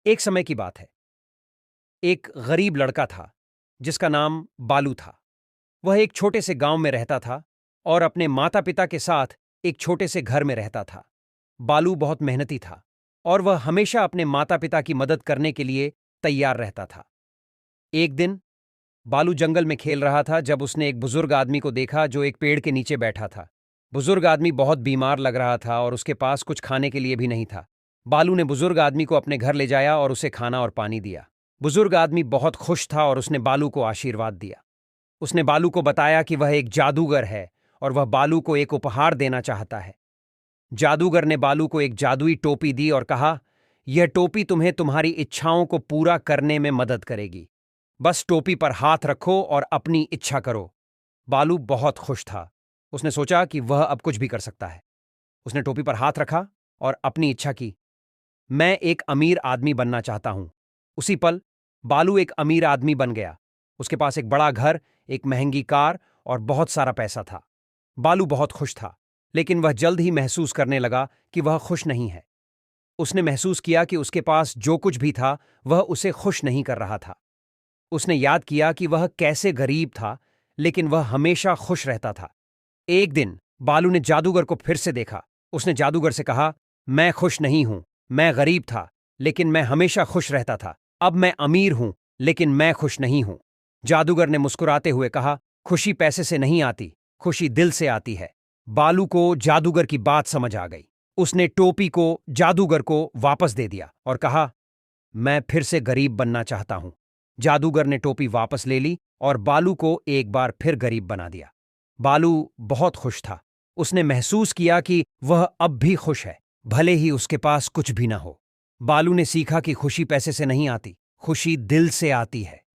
एक समय की बात है। एक गरीब लड़का था जिसका नाम बालू था। वह एक छोटे से गांव में रहता था और अपने माता पिता के साथ एक छोटे से घर में रहता था। बालू बहुत मेहनती था और वह हमेशा अपने माता पिता की मदद करने के लिए तैयार रहता था। एक दिन बालू जंगल में खेल रहा था जब उसने एक बुजुर्ग आदमी को देखा जो एक पेड़ के नीचे बैठा था। बुजुर्ग आदमी बहुत बीमार लग रहा था और उसके पास कुछ खाने के लिए भी नहीं था। बालू ने बुजुर्ग आदमी को अपने घर ले जाया और उसे खाना और पानी दिया। बुजुर्ग आदमी बहुत खुश था और उसने बालू को आशीर्वाद दिया। उसने बालू को बताया कि वह एक जादूगर है और वह बालू को एक उपहार देना चाहता है। जादूगर ने बालू को एक जादुई टोपी दी और कहा, यह टोपी तुम्हें तुम्हारी इच्छाओं को पूरा करने में मदद करेगी। बस टोपी पर हाथ रखो और अपनी इच्छा करो। बालू बहुत खुश था। उसने सोचा कि वह अब कुछ भी कर सकता है। उसने टोपी पर हाथ रखा और अपनी इच्छा की। मैं एक अमीर आदमी बनना चाहता हूं। उसी पल बालू एक अमीर आदमी बन गया। उसके पास एक बड़ा घर, एक महंगी कार और बहुत सारा पैसा था। बालू बहुत खुश था, लेकिन वह जल्द ही महसूस करने लगा कि वह खुश नहीं है। उसने महसूस किया कि उसके पास जो कुछ भी था वह उसे खुश नहीं कर रहा था। उसने याद किया कि वह कैसे गरीब था, लेकिन वह हमेशा खुश रहता था। एक दिन बालू ने जादूगर को फिर से देखा। उसने जादूगर से कहा, मैं खुश नहीं हूं। मैं गरीब था, लेकिन मैं हमेशा खुश रहता था। अब मैं अमीर हूं, लेकिन मैं खुश नहीं हूं। जादूगर ने मुस्कुराते हुए कहा, खुशी पैसे से नहीं आती, खुशी दिल से आती है। बालू को जादूगर की बात समझ आ गई। उसने टोपी को जादूगर को वापस दे दिया और कहा, मैं फिर से गरीब बनना चाहता हूं। जादूगर ने टोपी वापस ले ली और बालू को एक बार फिर गरीब बना दिया। बालू बहुत खुश था। उसने महसूस किया कि वह अब भी खुश है, भले ही उसके पास कुछ भी ना हो। बालू ने सीखा कि खुशी पैसे से नहीं आती, खुशी दिल से आती है।